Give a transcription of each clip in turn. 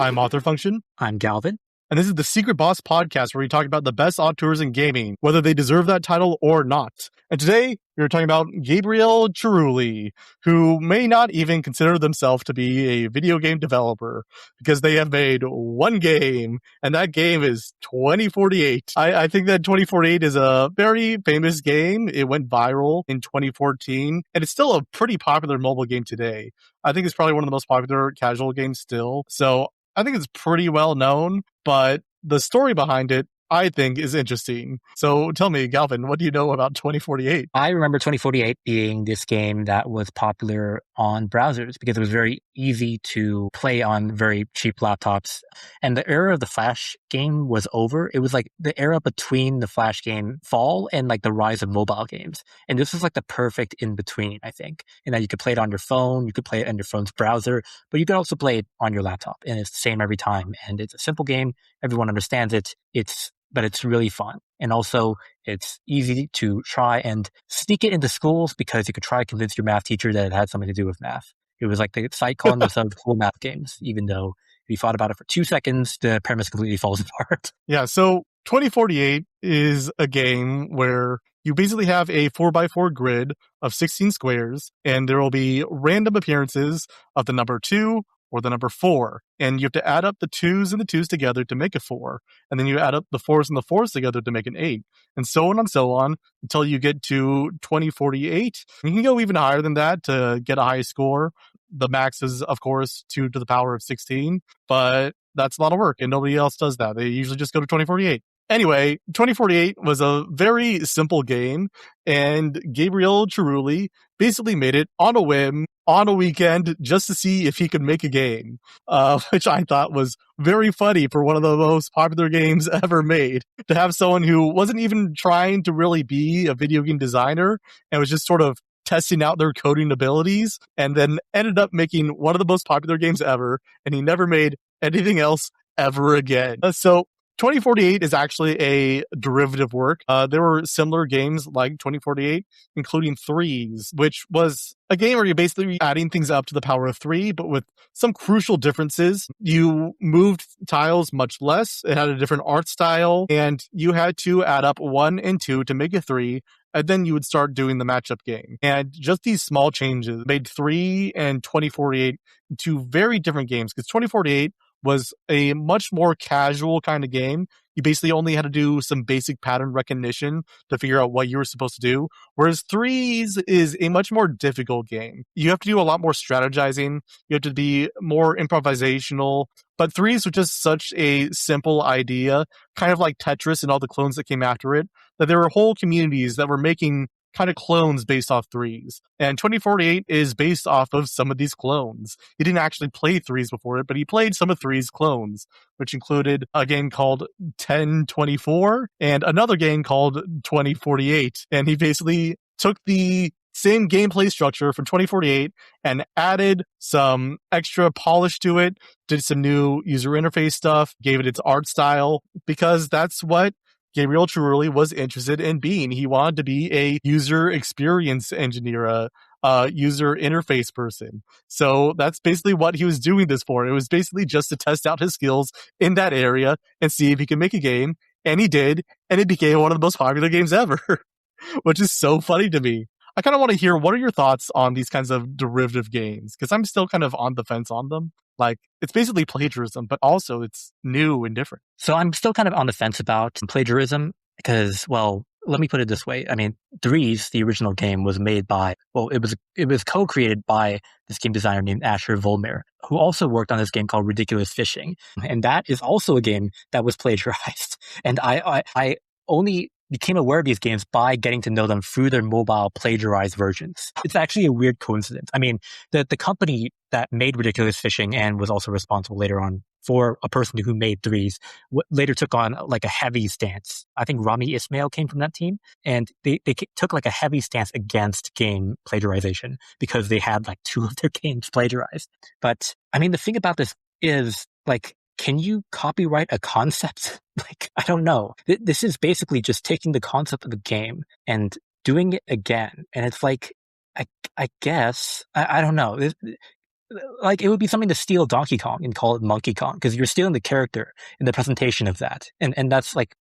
I'm Author Function, I'm Galvin. and this is the Secret Boss podcast where we talk about the best auteurs in gaming, whether they deserve that title or not. And today, we're talking about Gabriele Cirulli, who may not even consider themselves to be a video game developer because they have made one game, and that game is 2048. I think that 2048 is a very famous game. It went viral in 2014, and it's still a pretty popular mobile game today. I think it's probably one of the most popular casual games still. So I think it's pretty well known, but the story behind it, I think, is interesting. So tell me, Galvin, what do you know about 2048? I remember 2048 being this game that was popular on browsers because it was very easy to play on very cheap laptops. And the era of the Flash game was over. It was like the era between the Flash game fall and like the rise of mobile games. And this was like the perfect in between, I think. And that you could play it on your phone, you could play it on your phone's browser, but you could also play it on your laptop. And it's the same every time. And it's a simple game. Everyone understands it. But it's really fun. And also, it's easy to try and sneak it into schools because you could try to convince your math teacher that it had something to do with math. It was like the site calling themselves cool math games, even though if you thought about it for 2 seconds, the premise completely falls apart. Yeah, so 2048 is a game where you basically have a 4x4 grid of 16 squares, and there will be random appearances of the number 2 or the number 4. And you have to add up the 2s and the 2s together to make a 4. And then you add up the 4s and the 4s together to make an 8. And so on until you get to 2048. You can go even higher than that to get a high score. The max is, of course, 2 to the power of 16. But that's a lot of work, and nobody else does that. They usually just go to 2048. Anyway, 2048 was a very simple game, and Gabriele Cirulli basically made it on a whim, on a weekend, just to see if he could make a game, which I thought was very funny for one of the most popular games ever made. To have someone who wasn't even trying to really be a video game designer and was just sort of testing out their coding abilities, and then ended up making one of the most popular games ever, and he never made anything else ever again. So 2048 is actually a derivative work. There were similar games like 2048, including Threes, which was a game where you're basically adding things up to the power of 3, but with some crucial differences. You moved tiles much less. It had a different art style, and you had to add up 1 and 2 to make a 3. And then you would start doing the matchup game. And just these small changes made 3 and 2048 into very different games, because 2048 was a much more casual kind of game. You basically only had to do some basic pattern recognition to figure out what you were supposed to do. Whereas Threes is a much more difficult game. You have to do a lot more strategizing. You have to be more improvisational. But Threes was just such a simple idea, kind of like Tetris and all the clones that came after it, that there were whole communities that were making kind of clones based off Threes. And 2048 is based off of some of these clones. He didn't actually play Threes before it, but he played some of Threes clones, which included a game called 1024 and another game called 2048. And he basically took the same gameplay structure from 2048 and added some extra polish to it, did some new user interface stuff, gave it its art style, because that's what Gabriele Cirulli was interested in being. He wanted to be a user experience engineer, a user interface person. So that's basically what he was doing this for. It was basically just to test out his skills in that area and see if he could make a game. And he did, and it became one of the most popular games ever, which is so funny to me. I kind of want to hear, what are your thoughts on these kinds of derivative games? Because I'm still kind of on the fence on them. Like, it's basically plagiarism, but also it's new and different. So I'm still kind of on the fence about plagiarism because, well, let me put it this way. I mean, Threes, the original game, was made by, well, it was co-created by this game designer named Asher Volmer, who also worked on this game called Ridiculous Fishing. And that is also a game that was plagiarized. And I only became aware of these games by getting to know them through their mobile plagiarized versions. It's actually a weird coincidence. I mean, the company that made Ridiculous Fishing and was also responsible later on for a person who made Threes later took on like a heavy stance. I think Rami Ismail came from that team, and they took like a heavy stance against game plagiarization because they had like 2 of their games plagiarized. But I mean, the thing about this is, like, can you copyright a concept? Like, I don't know. This is basically just taking the concept of the game and doing it again. And it's like, I guess, I don't know. like it would be something to steal Donkey Kong and call it Monkey Kong because you're stealing the character in the presentation of that, and that's like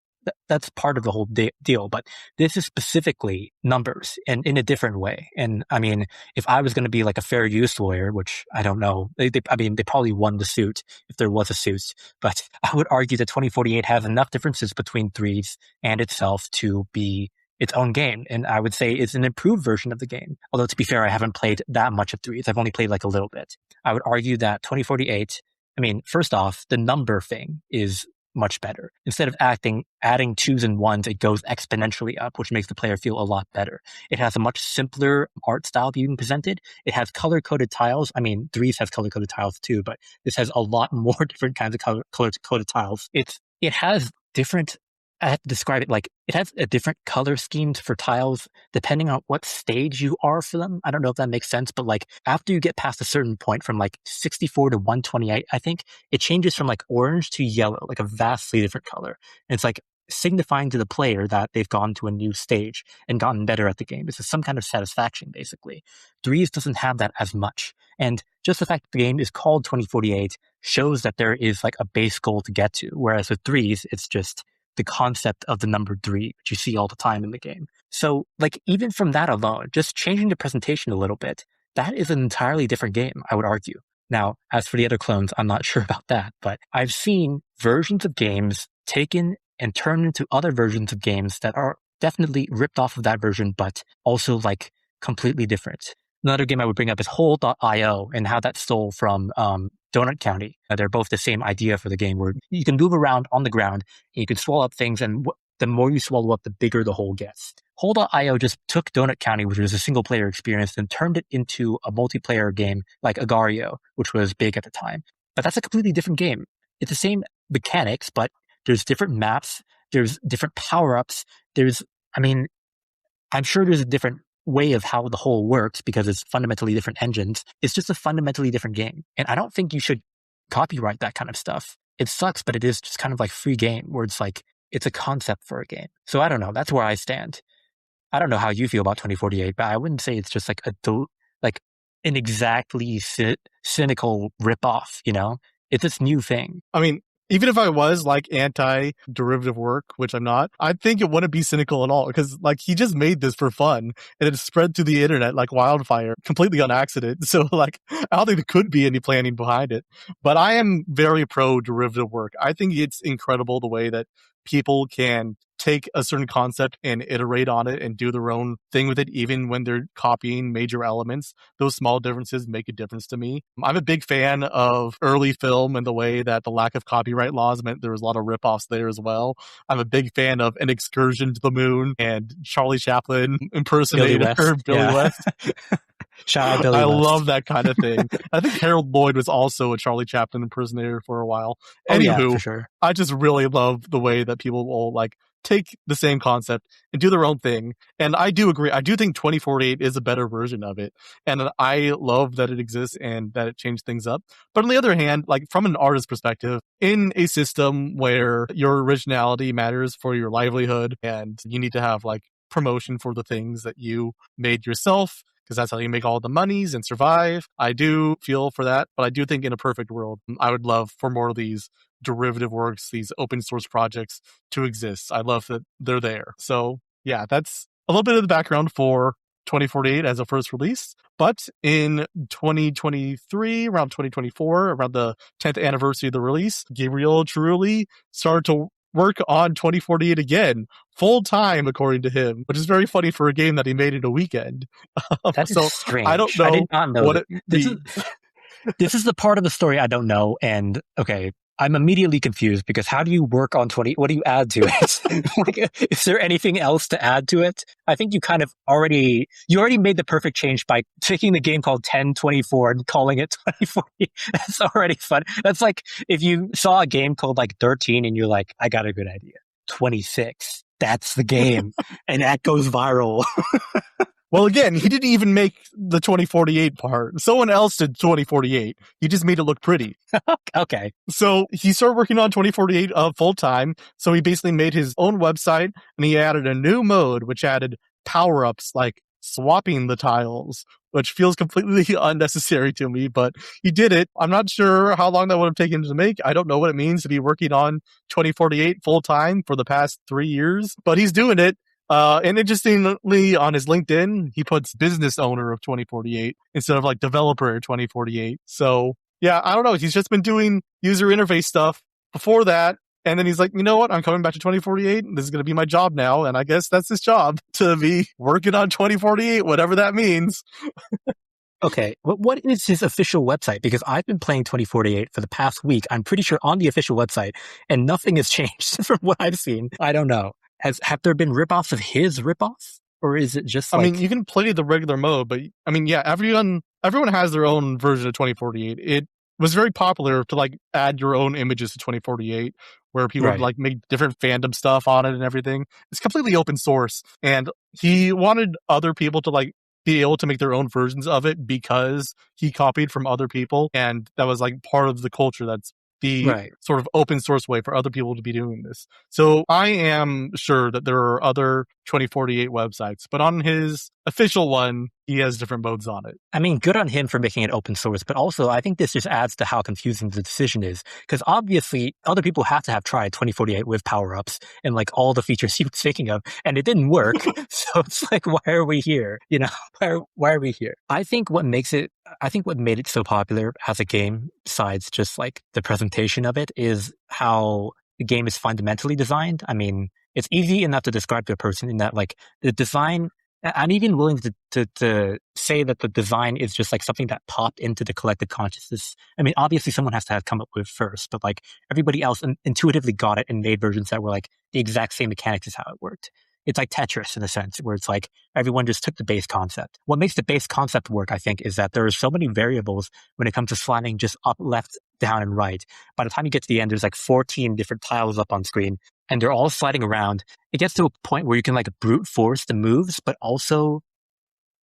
that's part of the whole deal. But this is specifically numbers and in a different way. And I mean, if I was going to be like a fair use lawyer, which I don't know, I mean, they probably won the suit if there was a suit, but I would argue that 2048 has enough differences between threes and itself to be its own game. And I would say it's an improved version of the game. Although to be fair, I haven't played that much of threes. I've only played like a little bit. I would argue that 2048, I mean, first off, the number thing is much better. Instead of adding twos and ones, it goes exponentially up, which makes the player feel a lot better. It has a much simpler art style being presented. It has color-coded tiles. I mean, threes has color-coded tiles too, but this has a lot more different kinds of color-coded tiles. It has different, I have to describe it like it has a different color schemes for tiles depending on what stage you are for them. I don't know if that makes sense, but like after you get past a certain point from like 64 to 128, I think it changes from like orange to yellow, like a vastly different color. And it's like signifying to the player that they've gone to a new stage and gotten better at the game. This is some kind of satisfaction, basically. Threes doesn't have that as much. And just the fact that the game is called 2048 shows that there is like a base goal to get to. Whereas with threes, it's just the concept of the number three, which you see all the time in the game. So like even from that alone, just changing the presentation a little bit, that is an entirely different game, I would argue. Now, as for the other clones, I'm not sure about that, but I've seen versions of games taken and turned into other versions of games that are definitely ripped off of that version, but also like completely different. Another game I would bring up is Hole.io and how that stole from Donut County. They're both the same idea for the game where you can move around on the ground and you can swallow up things, and the more you swallow up, the bigger the hole gets. Hole.io just took Donut County, which was a single player experience, and turned it into a multiplayer game like Agario, which was big at the time. But that's a completely different game. It's the same mechanics, but there's different maps, there's different power-ups, I'm sure there's a different way of how the whole works because it's fundamentally different engines. It's just a fundamentally different game. And I don't think you should copyright that kind of stuff. It sucks, but it is just kind of like free game where it's like, it's a concept for a game. So I don't know. That's where I stand. I don't know how you feel about 2048, but I wouldn't say it's just like an exactly cynical ripoff, you know? It's this new thing. I mean, even if I was like anti-derivative work, which I'm not, I think it wouldn't be cynical at all because like he just made this for fun and it spread to the internet like wildfire, completely on accident. So like, I don't think there could be any planning behind it, but I am very pro derivative work. I think it's incredible the way that people can take a certain concept and iterate on it and do their own thing with it, even when they're copying major elements. Those small differences make a difference to me. I'm a big fan of early film and the way that the lack of copyright laws meant there was a lot of ripoffs there as well. I'm a big fan of An Excursion to the Moon and Charlie Chaplin impersonator Billy West. Shout out Billy I West. love that kind of thing. I think Harold Lloyd was also a Charlie Chaplin impersonator for a while. Oh, Anywho, yeah, for sure. I just really love the way that people will like take the same concept and do their own thing. And I do agree. I do think 2048 is a better version of it. And I love that it exists and that it changed things up. But on the other hand, like from an artist perspective, in a system where your originality matters for your livelihood and you need to have like promotion for the things that you made yourself, because that's how you make all the monies and survive. I do feel for that, but I do think in a perfect world, I would love for more of these derivative works, these open source projects to exist. I love that they're there. So yeah, that's a little bit of the background for 2048 as a first release. But in 2023, around 2024, around the 10th anniversary of the release, Gabriele Cirulli started to work on 2048 again, full time, according to him, which is very funny for a game that he made in a weekend. That is strange. I don't know, did not know what it means. This is the part of the story I don't know. And okay, I'm immediately confused because how do you work on 20? What do you add to it? Like, is there anything else to add to it? I think you kind of already made the perfect change by taking the game called 1024 and calling it 2040. That's already fun. That's like if you saw a game called like 13 and you're like, I got a good idea. 26. That's the game. And that goes viral. Well, again, he didn't even make the 2048 part. Someone else did 2048. He just made it look pretty. Okay. So he started working on 2048 full time. So he basically made his own website and he added a new mode, which added power-ups like swapping the tiles, which feels completely unnecessary to me, but he did it. I'm not sure how long that would have taken to make. I don't know what it means to be working on 2048 full time for the past 3 years, but he's doing it. And interestingly, on his LinkedIn, he puts business owner of 2048 instead of like developer of 2048. So yeah, I don't know. He's just been doing user interface stuff before that. And then he's like, you know what? I'm coming back to 2048. This is going to be my job now. And I guess that's his job to be working on 2048, whatever that means. Okay, what is his official website? Because I've been playing 2048 for the past week. I'm pretty sure on the official website, and nothing has changed from what I've seen. I don't know. Have there been ripoffs of his ripoffs? Or is it just I like... mean, you can play the regular mode, but I mean, yeah, everyone has their own version of 2048. It was very popular to like add your own images to 2048, where people would Right. like make different fandom stuff on it and everything. It's completely open source, and he wanted other people to like be able to make their own versions of it because he copied from other people, and that was like part of the culture. That's the Right. sort of open source way for other people to be doing this. So I am sure that there are other 2048 websites, but on his official one, he has different modes on it. I mean, good on him for making it open source, but also I think this just adds to how confusing the decision is. Because obviously, other people have to have tried 2048 with power-ups and like all the features he was thinking of, and it didn't work. So it's like, why are we here? You know, why are we here? I think what made it so popular as a game, besides just like the presentation of it, is how the game is fundamentally designed. I mean, it's easy enough to describe to a person in that like the design. I'm even willing to say that the design is just like something that popped into the collective consciousness. I mean, obviously someone has to have come up with it first, but like everybody else intuitively got it and made versions that were like the exact same mechanics as how it worked. It's like Tetris in a sense, where it's like everyone just took the base concept. What makes the base concept work, I think, is that there are so many variables when it comes to sliding just up, left, down, and right. By the time you get to the end, there's like 14 different tiles up on screen, and they're all sliding around. It gets to a point where you can like brute force the moves, but also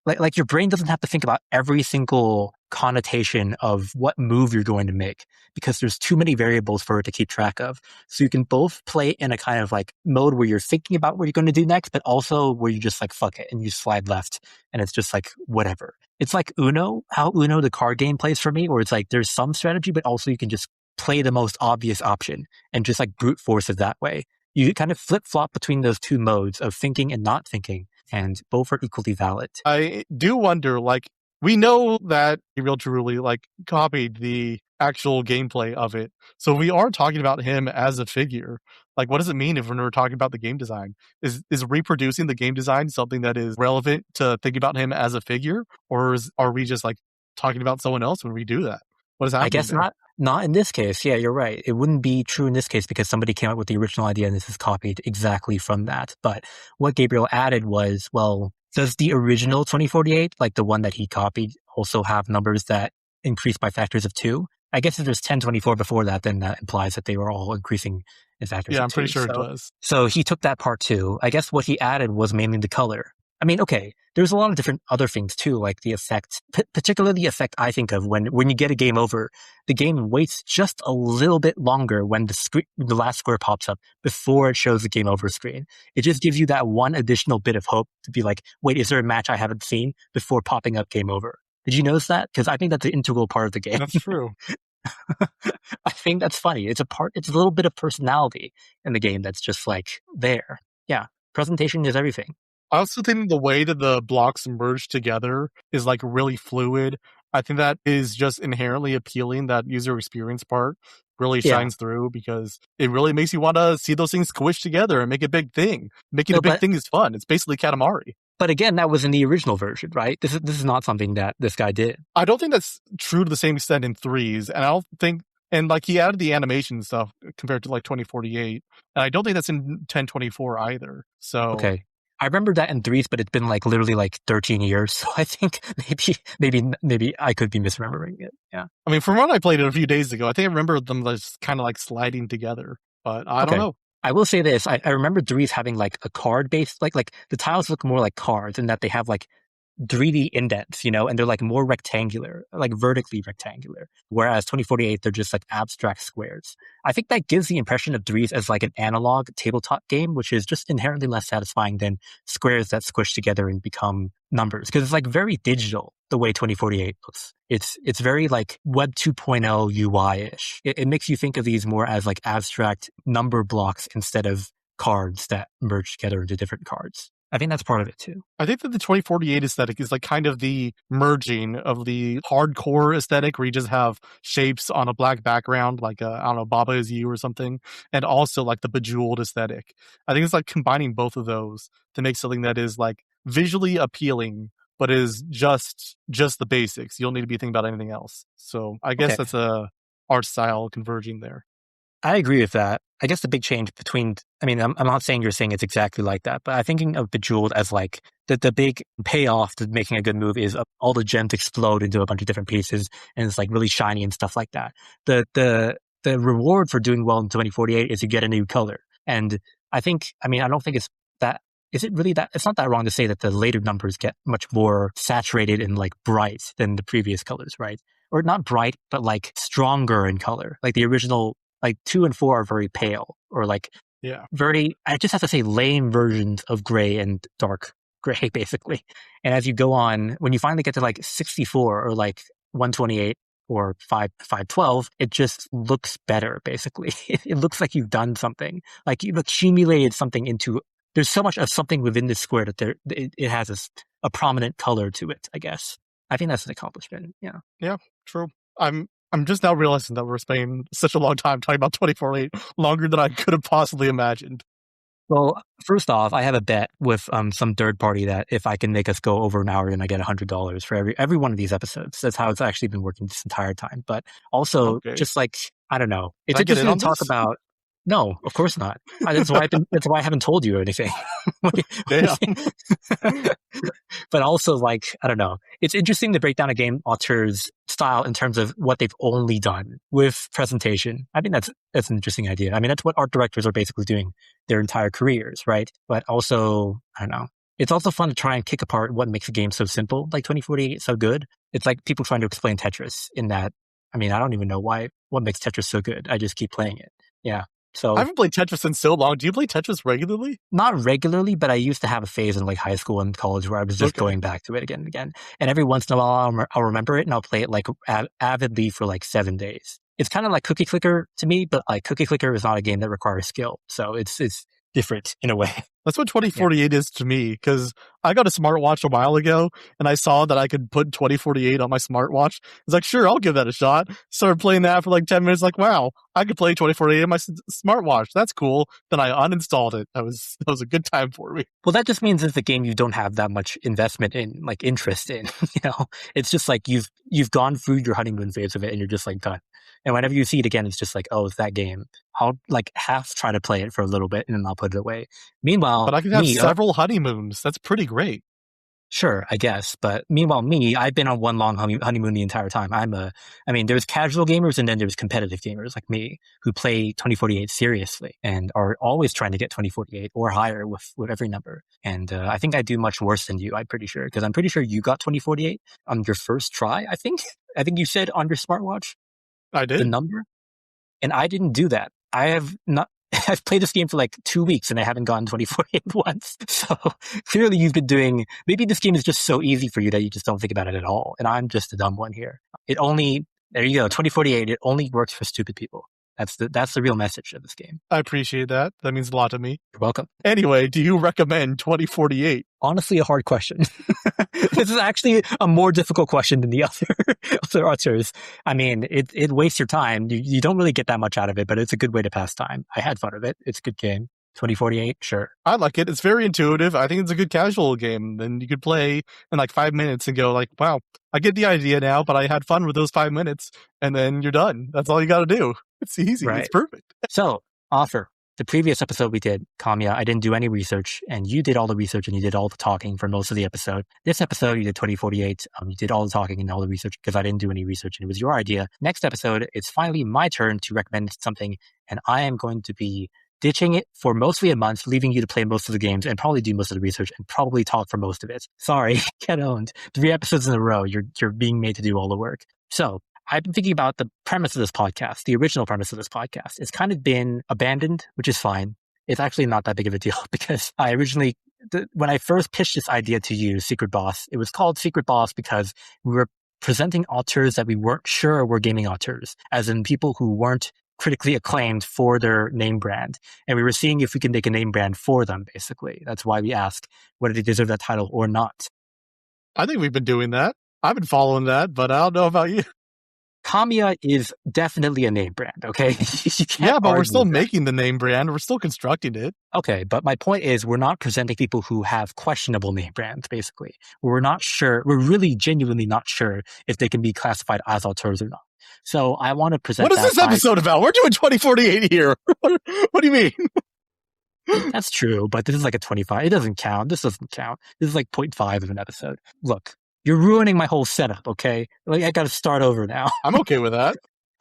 like your brain doesn't have to think about every single connotation of what move you're going to make because there's too many variables for it to keep track of. So you can both play in a kind of like mode where you're thinking about what you're going to do next, but also where you just like fuck it and you slide left and it's just like whatever. It's like Uno, how Uno the card game plays for me, where it's like there's some strategy, but also you can just play the most obvious option and just like brute force it that way. You kind of flip flop between those two modes of thinking and not thinking, and both are equally valid. I do wonder, like, we know that Gabriele Cirulli like copied the actual gameplay of it. So we are talking about him as a figure. Like, what does it mean if we're talking about the game design? Is reproducing the game design something that is relevant to think about him as a figure? Or are we just like talking about someone else when we do that? What is I happening guess there? not in this case. Yeah, you're right. It wouldn't be true in this case because somebody came up with the original idea and this is copied exactly from that. But what Gabriel added was, well, does the original 2048, like the one that he copied, also have numbers that increase by factors of 2? I guess if there's 1024 before that, then that implies that they were all increasing in factors Yeah, of I'm 2. pretty sure it does. So he took that part too. I guess what he added was mainly the color. I mean, okay, there's a lot of different other things too, like the effect, particularly the effect I think of when you get a game over, the game waits just a little bit longer when the last square pops up before it shows the game over screen. It just gives you that one additional bit of hope to be like, wait, is there a match I haven't seen before popping up game over? Did you notice that? Because I think that's an integral part of the game. That's true. I think that's funny. It's a little bit of personality in the game that's just like there. Yeah. Presentation is everything. I also think the way that the blocks merge together is like really fluid. I think that is just inherently appealing. That user experience part really Yeah. shines through because it really makes you want to see those things squish together and make a big thing. Making No, a big thing is fun. It's basically Katamari. but again, that was in the original version, right? This is not something that this guy did. I don't think that's true to the same extent in threes, and I don't think. And like he added the animation stuff compared to like 2048, and I don't think that's in 1024 either. So Okay. I remember that in threes, but it's been like literally like 13 years. So I think maybe I could be misremembering it. Yeah. I mean, from when I played it a few days ago, I think I remember them just kind of like sliding together, but I don't Okay. know. I will say this. I remember threes having like a card based, like the tiles look more like cards in that they have like 3D indents, and they're like more rectangular, like vertically rectangular. Whereas 2048, they're just like abstract squares. I think that gives the impression of Dries as like an analog tabletop game, which is just inherently less satisfying than squares that squish together and become numbers. Because it's like very digital the way 2048 looks. It's very like Web 2.0 UI-ish. It makes you think of these more as like abstract number blocks instead of cards that merge together into different cards. I think that's part of it too. I think that the 2048 aesthetic is like kind of the merging of the hardcore aesthetic where you just have shapes on a black background, like I don't know, Baba Is You or something, and also like the bejeweled aesthetic. I think it's like combining both of those to make something that is like visually appealing, but is just the basics. You don't need to be thinking about anything else. So I guess that's a art style converging there. I agree with that. I guess the big change between, I'm not saying you're saying it's exactly like that, but I'm thinking of Bejeweled as like the big payoff to making a good move is all the gems explode into a bunch of different pieces and it's like really shiny and stuff like that. The reward for doing well in 2048 is you get a new color. And I don't think it's that, is it really that, it's not that wrong to say that the later numbers get much more saturated and like bright than the previous colors, right? Or not bright, but like stronger in color. Like the original, like 2 and 4 are very pale or like very, I just have to say lame versions of gray and dark gray basically. And as you go on, when you finally get to like 64 or like 128 or 512, it just looks better basically. It looks like you've done something, like you've accumulated something into, there's so much of something within this square that it has a prominent color to it, I guess. I think that's an accomplishment. Yeah. Yeah, true. I'm just now realizing that we're spending such a long time talking about 24/8, longer than I could have possibly imagined. Well, first off, I have a bet with some third party that if I can make us go over an hour, then I get $100 for every one of these episodes. That's how it's actually been working this entire time. But also, just like, I don't know, it's interesting to talk about. No, of course not. That's why I haven't told you anything. Damn. But also, like, I don't know. It's interesting to break down a game author's style in terms of what they've only done with presentation. I think that's an interesting idea. I mean, that's what art directors are basically doing their entire careers, right? But also, I don't know. It's also fun to try and kick apart what makes a game so simple, like 2048 so good. It's like people trying to explain Tetris in that. I mean, I don't even know what makes Tetris so good. I just keep playing it. Yeah. So I haven't played Tetris in so long. Do you play Tetris regularly? Not regularly, but I used to have a phase in like high school and college where I was just going back to it again and again. And every once in a while, I'll remember it and I'll play it like avidly for like 7 days. It's kind of like Cookie Clicker to me, but like Cookie Clicker is not a game that requires skill. So it's different in a way. That's what 2048 is to me, because I got a smartwatch a while ago, and I saw that I could put 2048 on my smartwatch. I was like, sure, I'll give that a shot. Started playing that for like 10 minutes, like, wow, I could play 2048 on my smartwatch. That's cool. Then I uninstalled it. That was a good time for me. Well, that just means it's a game you don't have that much investment in, like interest in. It's just like you've gone through your honeymoon phase of it, and you're just like done. And whenever you see it again, it's just like, oh, it's that game. I'll like half try to play it for a little bit, and then I'll put it away. Meanwhile, but I can have several honeymoons. That's pretty great. Sure, I guess. But meanwhile, I've been on one long honeymoon the entire time. There's casual gamers and then there's competitive gamers like me who play 2048 seriously and are always trying to get 2048 or higher with every number. And I think I do much worse than you, I'm pretty sure. Because I'm pretty sure you got 2048 on your first try, I think. I think you said on your smartwatch. I did. The number. And I didn't do that. I've played this game for like 2 weeks and I haven't gotten 2048 once. So clearly you've been doing, maybe this game is just so easy for you that you just don't think about it at all. And I'm just a dumb one here. There you go, 2048, it only works for stupid people. That's the real message of this game. I appreciate that. That means a lot to me. You're welcome. Anyway, do you recommend 2048? Honestly, a hard question. This is actually a more difficult question than the other authors. I mean, it wastes your time. You don't really get that much out of it, but it's a good way to pass time. I had fun with it. It's a good game. 2048, sure. I like it. It's very intuitive. I think it's a good casual game. Then you could play in like 5 minutes and go like, wow, I get the idea now, but I had fun with those 5 minutes. And then you're done. That's all you got to do. It's easy. Right. It's perfect. So, offer. The previous episode we did, Kamiya, I didn't do any research, and you did all the research and you did all the talking for most of the episode. This episode, you did 2048. You did all the talking and all the research because I didn't do any research and it was your idea. Next episode, it's finally my turn to recommend something, and I am going to be ditching it for mostly a month, leaving you to play most of the games and probably do most of the research and probably talk for most of it. Sorry, get owned. 3 episodes in a row, you're being made to do all the work. So I've been thinking about the premise of this podcast, the original premise of this podcast. It's kind of been abandoned, which is fine. It's actually not that big of a deal because I originally, when I first pitched this idea to you, Secret Boss, it was called Secret Boss because we were presenting auteurs that we weren't sure were gaming auteurs, as in people who weren't critically acclaimed for their name brand. And we were seeing if we could make a name brand for them, basically. That's why we asked whether they deserve that title or not. I think we've been doing that. I've been following that, but I don't know about you. Kamiya is definitely a name brand, okay? Yeah, but we're still making the name brand. We're still constructing it. Okay, but my point is we're not presenting people who have questionable name brands, basically. We're not sure, we're really genuinely not sure if they can be classified as auteurs or not. So I want to present What is this episode about? We're doing 2048 here. What do you mean? That's true, but this is like a 25. It doesn't count. This doesn't count. This is like 0.5 of an episode. Look, you're ruining my whole setup, okay? Like, I gotta start over now. I'm okay with that.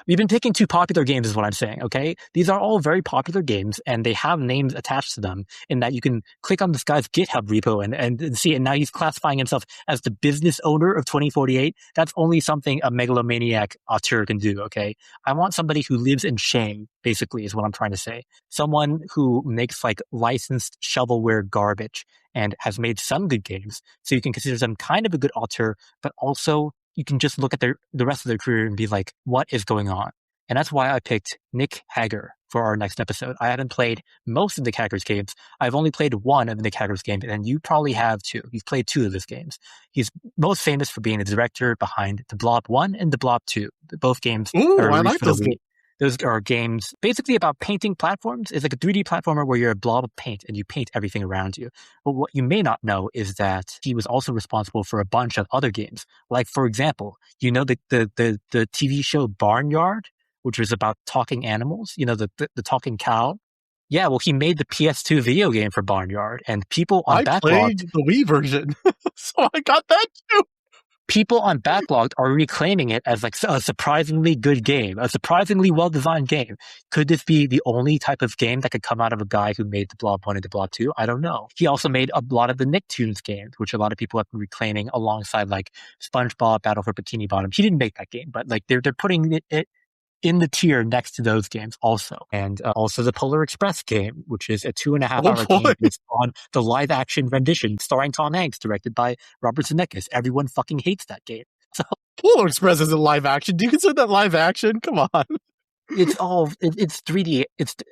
We've been picking 2 popular games is what I'm saying, okay? These are all very popular games, and they have names attached to them in that you can click on this guy's GitHub repo and see it. And now he's classifying himself as the business owner of 2048. That's only something a megalomaniac auteur can do, okay? I want somebody who lives in shame, basically, is what I'm trying to say. Someone who makes like licensed shovelware garbage and has made some good games, so you can consider them kind of a good auteur, but also you can just look at the rest of their career and be like, what is going on? And that's why I picked Nick Hager for our next episode. I haven't played most of Nick Hager's games. I've only played one of Nick Hager's games, and you probably have too. You've played 2 of his games. He's most famous for being the director behind The Blob 1 and The Blob 2. Both games are I like those games. Those are games basically about painting platforms. It's like a 3D platformer where you're a blob of paint and you paint everything around you. But what you may not know is that he was also responsible for a bunch of other games. Like, for example, you know the TV show Barnyard, which was about talking animals, you know, the talking cow? Yeah, well, he made the PS2 video game for Barnyard, and people on Backlog... I played the Wii version, so I got that too. People on Backlogged are reclaiming it as like a surprisingly good game, a surprisingly well-designed game. Could this be the only type of game that could come out of a guy who made the Blob 1 and the Blob 2? I don't know. He also made a lot of the Nicktoons games, which a lot of people have been reclaiming alongside like SpongeBob Battle for Bikini Bottom. He didn't make that game, but like they're putting it in the tier next to those games also. And also the Polar Express game, which is a 2.5-hour game based on the live-action rendition starring Tom Hanks, directed by Robert Zemeckis. Everyone fucking hates that game. So Polar Express isn't live action. Do you consider that live action? Come on. It's 3D.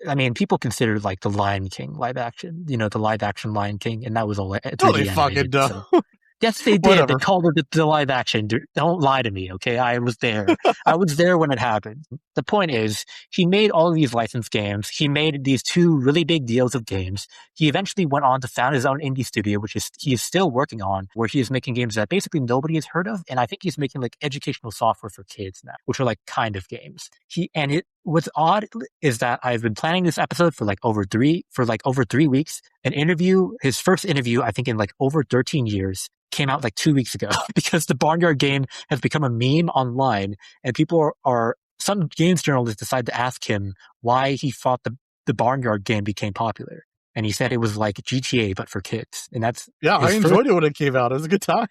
I mean, people consider like the Lion King live action, you know, the live action Lion King, and that was all 3D no, they fucking don't. So. Yes, they did. Whatever. They called it the live action. Don't lie to me, okay? I was there. I was there when it happened. The point is, he made all of these licensed games. He made these 2 really big deals of games. He eventually went on to found his own indie studio, which he is still working on, where he is making games that basically nobody has heard of. And I think he's making like educational software for kids now, which are like kind of games. What's odd is that I've been planning this episode for like over 3 weeks. His first interview, I think in like over 13 years, came out like 2 weeks ago because the Barnyard game has become a meme online, and people some games journalists decided to ask him why he thought the Barnyard game became popular. And he said it was like GTA, but for kids. And that's... Yeah, I enjoyed it when it came out. It was a good time.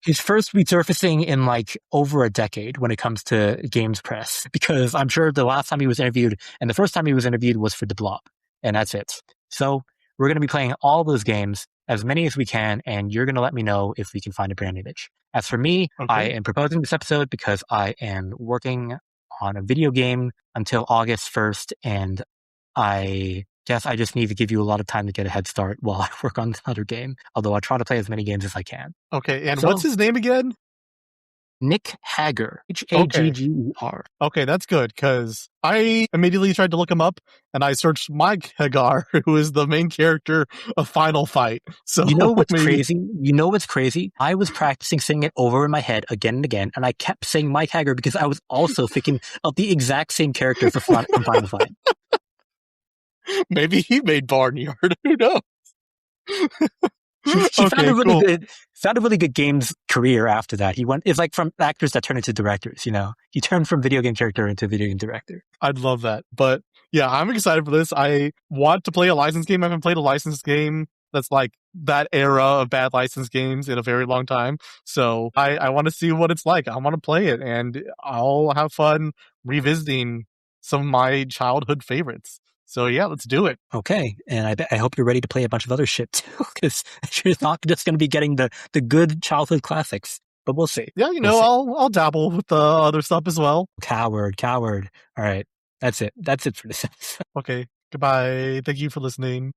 His first resurfacing in like over a decade when it comes to games press, because I'm sure the last time he was interviewed and the first time he was interviewed was for The Blob. And that's it. So we're going to be playing all those games, as many as we can, and you're going to let me know if we can find a brand image. As for me, okay. I am proposing this episode because I am working on a video game until August 1st, and I guess I just need to give you a lot of time to get a head start while I work on another game, although I try to play as many games as I can. Okay, and what's his name again? Nick Hager. Hagger. Okay, that's good, because I immediately tried to look him up, and I searched Mike Hagar, who is the main character of Final Fight. So you know what's crazy? I was practicing saying it over in my head again and again, and I kept saying Mike Hagar because I was also thinking of the exact same character from Final Fight. Maybe he made Barnyard. Who knows? He Okay, cool. found a really good games career after that. It's like from actors that turn into directors, you know? He turned from video game character into video game director. I'd love that. But yeah, I'm excited for this. I want to play a licensed game. I haven't played a licensed game that's like that era of bad licensed games in a very long time. So I want to see what it's like. I want to play it and I'll have fun revisiting some of my childhood favorites. So yeah, let's do it. Okay, and I hope you're ready to play a bunch of other shit too, because you're not just going to be getting the good childhood classics. But we'll see. Yeah, I'll dabble with the other stuff as well. Coward. All right, that's it. That's it for this episode. Okay, goodbye. Thank you for listening.